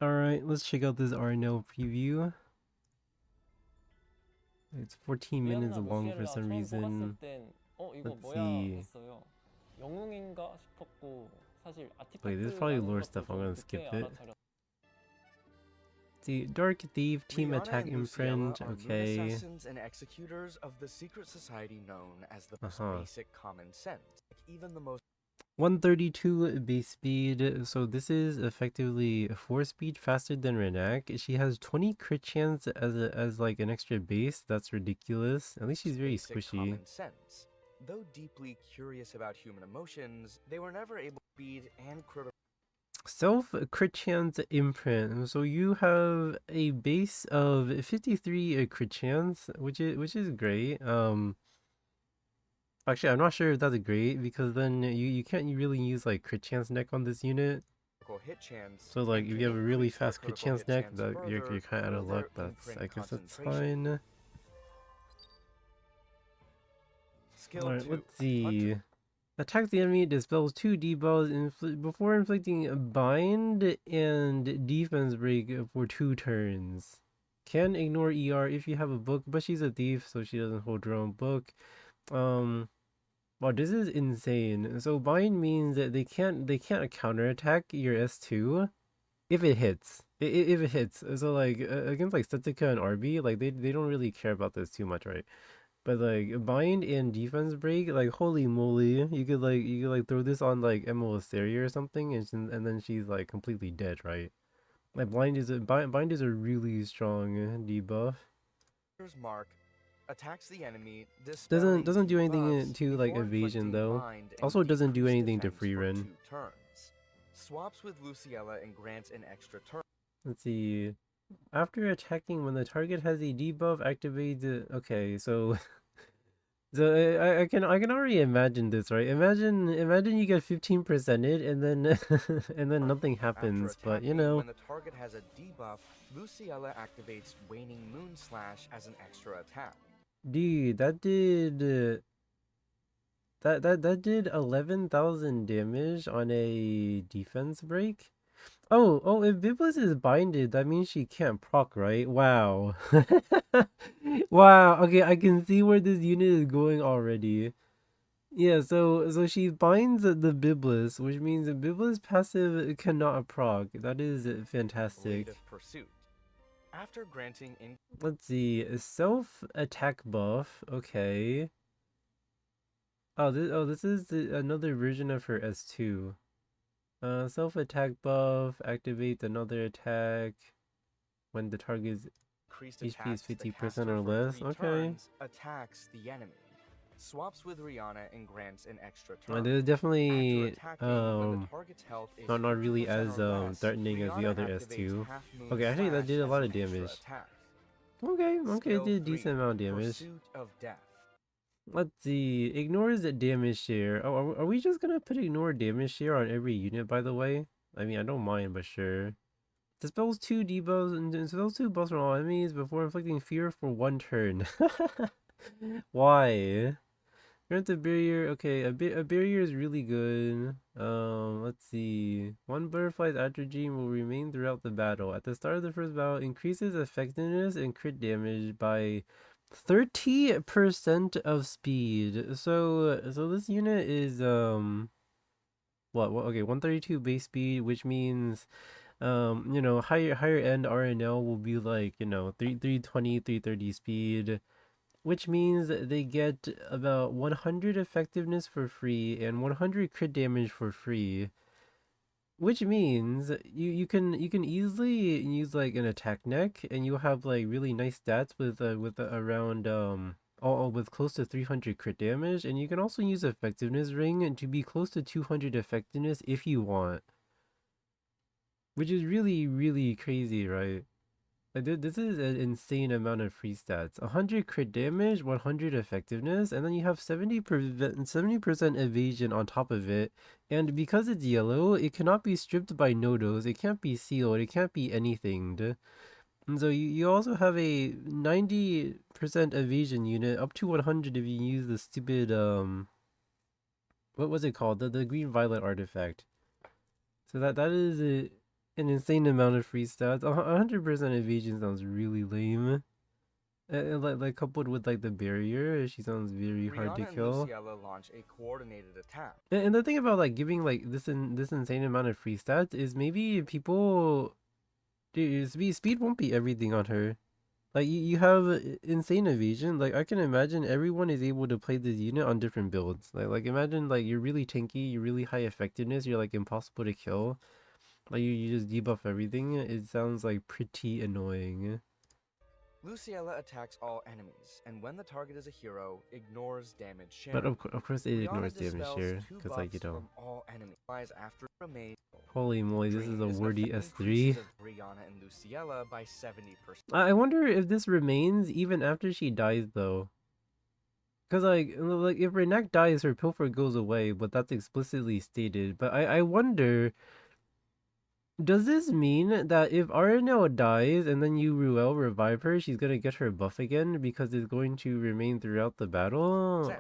Alright, let's check out this RNL preview. It's 14 minutes 리안나 long for 루시엘라 some 처음 뽑았을 reason. 땐 이거 Let's 뭐야 see. 했어요. 영웅인가 싶었고 사실 Wait, this is probably 아티팩트라는 lore 것도 stuff. I'm 좀 gonna 늦게 skip it. 알아차렸. See, Dark Thief, Team Rihanna Attack and Luciella Imprint. are moon Okay. assassins and executors of the secret society known as the most Uh-huh. basic common sense. Even the most 132 base speed. So this is effectively 4 speed faster than Rinak. She has 20 crit chance as like an extra base. That's ridiculous. At least she's very basic squishy. common sense. Though deeply curious about human emotions, they were never able to speed and critical. Self crit chance imprint. So you have a base of 53 crit chance, which is great. Actually, I'm not sure if that's great because then you can't really use like crit chance neck on this unit. Hit chance, So like and if can you have a really increase their fast crit critical chance hit neck, chance that you're further kind of out through of luck. their That's I imprint guess that's concentration. fine. Skill Alright, 2. let's see. Attacks the enemy, dispels 2 debuffs before inflicting a bind and defense break for 2 turns. Can ignore ER if you have a book, but she's a thief, so she doesn't hold her own book. Wow, this is insane. So bind means that they can't counterattack your S2 if it hits. If it hits. So like against like Setsuka and RB, like they don't really care about this too much, right? But like bind and defense break, like holy moly, you could throw this on like Emma Wisteria or something, and then she's like completely dead, right? Like bind is a really strong debuff. Mark attacks the enemy, dispelling Doesn't do anything debuffs to like before evasion inflicting though. bind and Also doesn't do decreased anything to defense free for run. 2 turns. Swaps with Luciella and grants an extra turn. Let's see. After attacking, when the target has a debuff, activate the. Okay, so so I can already imagine this, right? Imagine you get 15%ed and then and then nothing happens, but you know. When the target has a debuff, Luciella activates Waning Moon Slash as an extra attack. Dude, that did 11,000 damage on a defense break. Oh, if Biblis is binded, that means she can't proc, right? Wow. Wow. Okay, I can see where this unit is going already. Yeah, so she binds the Biblis, which means the Biblis passive cannot proc. That is fantastic. Blade of Pursuit. After granting in Let's see, a self attack buff. Okay. This is another version of her S2. Self attack buff, activate another attack when the target's HP is 50% or less. Okay. Attacks the enemy. Swaps with Rihanna and grants an extra This turn. is definitely When the target's health is not really 50% as or less, threatening as the Rihanna other activates S2. Half Moon Okay, actually that Slash did a as lot an of extra damage. attack. Okay, it Skill did a 3, decent amount of damage. Pursuit of Death. Let's see, ignores the damage share. Oh, are we just gonna put ignore damage share on every unit, by the way? I mean, I don't mind, but sure. Dispels 2 debuffs and dispels 2 buffs from all enemies before inflicting fear for 1 turn. Why? Grant the barrier. Okay, a barrier is really good. Let's see. One butterfly's attribute will remain throughout the battle. At the start of the first battle, increases effectiveness and crit damage by 30% of speed. So this unit is what? Okay, 132 base speed, which means higher end RNL will be like 320 330 speed, which means they get about 100 effectiveness for free and 100 crit damage for free, which means you can easily use like an attack neck and you have like really nice stats with around all with close to 300 crit damage, and you can also use effectiveness ring to be close to 200 effectiveness if you want, which is really crazy, right? Like this is an insane amount of free stats. 100 crit damage, 100 effectiveness, and then you have 70% evasion on top of it. And because it's yellow, it cannot be stripped by Nodos. It can't be sealed. It can't be anything. And so you also have a 90% evasion unit, up to 100 if you use the stupid what was it called? The green violet artifact. So that is An insane amount of free stats. 100% evasion sounds really lame. Like coupled with like the barrier, she sounds very hard to Rihanna and kill. Luciella launch a coordinated attack. And the thing about like giving like this insane amount of free stats is maybe people, dude, speed won't be everything on her. Like you have insane evasion. Like I can imagine everyone is able to play this unit on different builds. Like imagine like you're really tanky, you're really high effectiveness, you're like impossible to kill. Like you just debuff everything. It sounds like pretty annoying. Luciella attacks all enemies, and when the target is a hero, ignores damage share. But of course it ignores Rihanna damage dispels share, 2 because like, you buffs know. from all enemies. Flies after a maid. Holy moly, this is a wordy S3. Rihanna and Luciella by 70%. I wonder if this remains even after she dies though. Cause like if Rinak dies, her pilfer goes away, but that's explicitly stated. But I wonder, does this mean that if Aranel dies and then you Ruel revive her, she's gonna get her buff again because it's going to remain throughout the battle?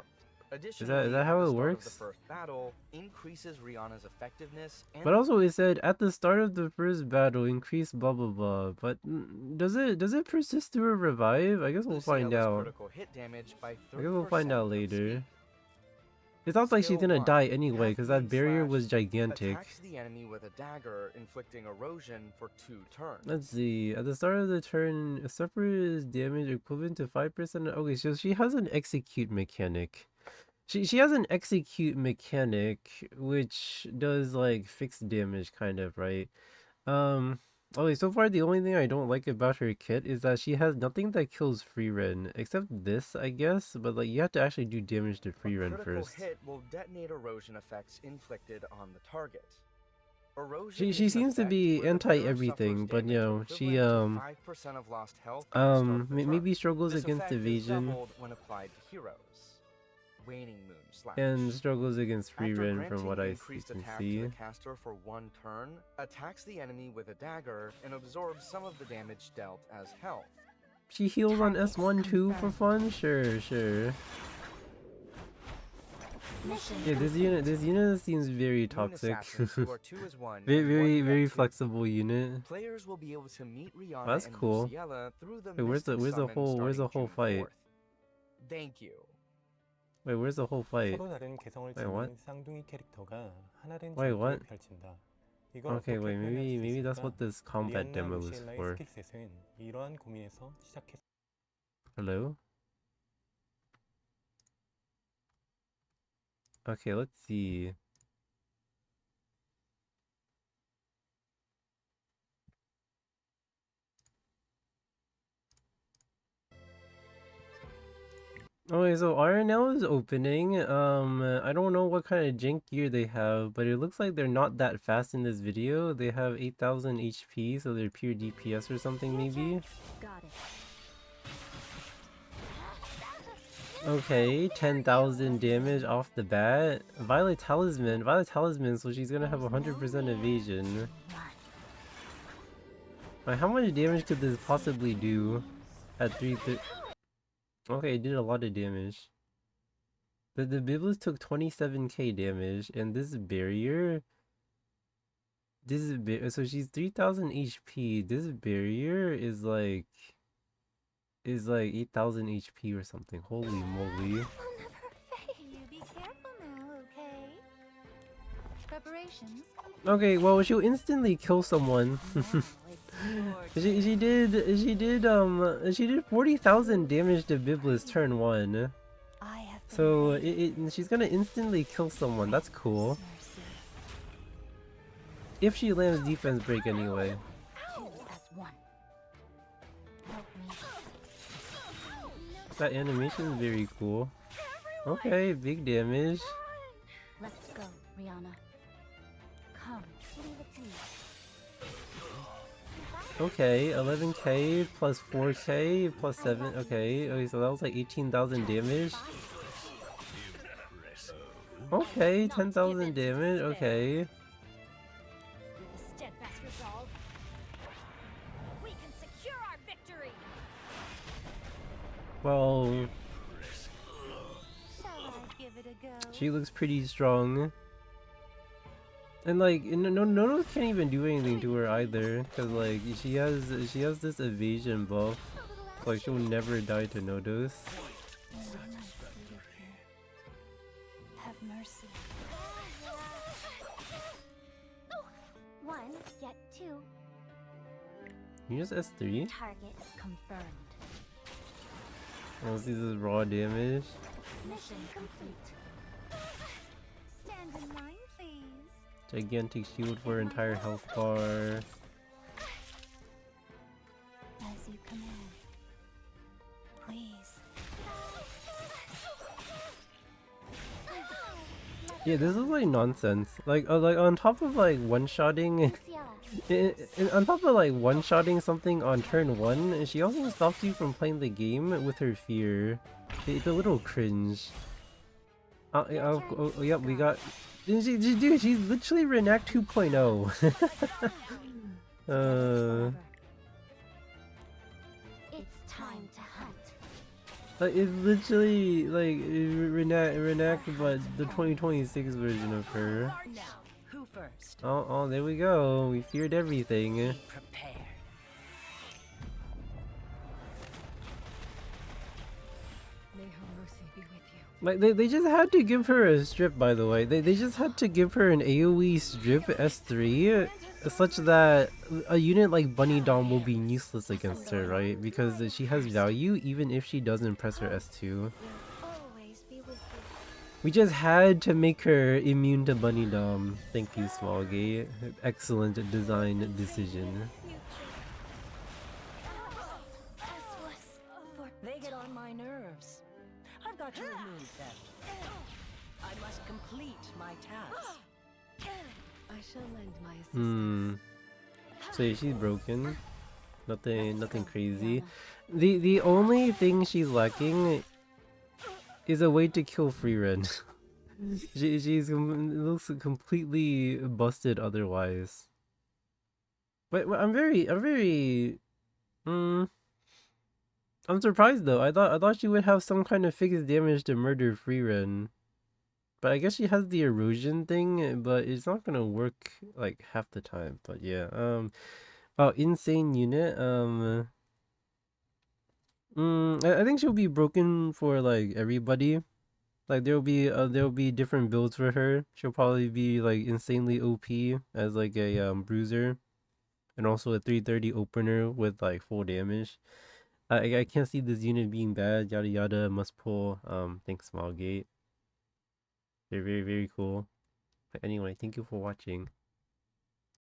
Additionally, Is that how it works? The first battle increases Rihanna's effectiveness and But also it said at the start of the first battle increase blah blah blah. But does it persist through a revive? I guess we'll find out. Critical hit damage by 30% I guess we'll find out of later. speed. It sounds like she's Skill gonna 1, die anyway because that Half-Moon barrier Slash was gigantic. Attacks the enemy with a dagger, inflicting erosion for 2 turns. Let's see. At the start of the turn, suffers damage equivalent to 5%. Okay, so she has an execute mechanic. She has an execute mechanic which does like fixed damage kind of, right? Okay, so far the only thing I don't like about her kit is that she has nothing that kills free rend except this, I guess, but like you have to actually do damage to free rend first. Critical hit will detonate erosion effects inflicted on the target. She seems to be anti everything, but you know, she 5% of lost health maybe struggles this against evasion when applied to heroes. Waning Moon Slash. and struggles against free After rend from what I increased can attack see. to the caster for 1 turn, attacks the enemy with a dagger and absorbs some of the damage dealt as health. She heals on S1 too for fun? Sure. Yeah, this unit seems very toxic. very flexible unit. Players will be able to meet Rihanna That's and cool. Luciella through the Wait, where's the whole fight? Thank you. Wait, where's the whole fight? 서로 다른 개성을 Wait, what? 지닌 쌍둥이 캐릭터가 하나된 Wait, 전투를 what? 펼친다. 이걸 Okay, 어떻게 wait, 표현할 수 maybe that's 있을까? what this combat 리안나 demo is 루시엘라의 for. 스킬셋은 이러한 고민에서 시작했습니다. Hello? Okay, let's see. Okay, so RNL is opening. I don't know what kind of jank gear they have, but it looks like they're not that fast in this video. They have 8,000 HP, so they're pure DPS or something maybe. Got it. Okay, 10,000 damage off the bat. Violet Talisman, so she's gonna have 100% evasion. Like, how much damage could this possibly do at 330? Okay, it did a lot of damage. The Biblis took 27k damage, and this barrier... so she's 3,000 HP. This barrier is like 8,000 HP or something. Holy moly. You be careful now, okay? Preparations. Okay, well, she'll instantly kill someone. She did 40,000 damage to Biblis turn 1. So she's gonna instantly kill someone. That's cool. If she lands defense break anyway. That animation is very cool. Okay, big damage. Let's go, Rihanna. Come, leave it to you. Okay, 11k plus 4k plus 7. Okay, so that was like 18,000 damage. Okay, 10,000 damage. Okay. With a steadfast resolve, we can secure our victory. Well, Shall I give it a go? she looks pretty strong. And like no can't even do anything to her either, cause like she has this evasion buff, so like she'll never die to Nodos. Have mercy. One, yet two. You just S3? Target confirmed. Let's see this raw damage. Mission complete. Stand in line, please. Gigantic shield for her entire health bar. As you command. Please. Yeah, this is like nonsense. Like on top of like one-shotting, on top of like one-shotting something on turn 1, she also stops you from playing the game with her fear. It's a little cringe. Yep, we got. Dude, she's literally Rinak 2.0. It's time to hunt. Like it's literally like Rinak, but the 2026 version of her. Now, who first? Oh, there we go. We feared everything. Prepare. May her mercy be with you. Like they just had to give her a strip, by the way. They just had to give her an AoE strip S3 such that a unit like Bunny Dom will be useless against her, right? Because she has value even if she doesn't press her S2. Always be with you. We just had to make her immune to Bunny Dom. Thank you, Smallgate. Excellent design decision. They get on my nerves. I've got to remove them. I must complete my task. I shall lend my assistance. So yeah, she's broken. Nothing crazy. The only thing she's lacking is a way to kill free run. Looks completely busted otherwise. But I'm surprised though. I thought she would have some kind of fixed damage to murder free run. But I guess she has the erosion thing, but it's not gonna work like half the time. But yeah, wow, insane unit. I think she'll be broken for like everybody. Like there'll be different builds for her. She'll probably be like insanely OP as like a bruiser, and also a 330 opener with like full damage. I can't see this unit being bad. Yada yada. Must pull. Thanks Smallgate. Very cool. But anyway, thank you for watching.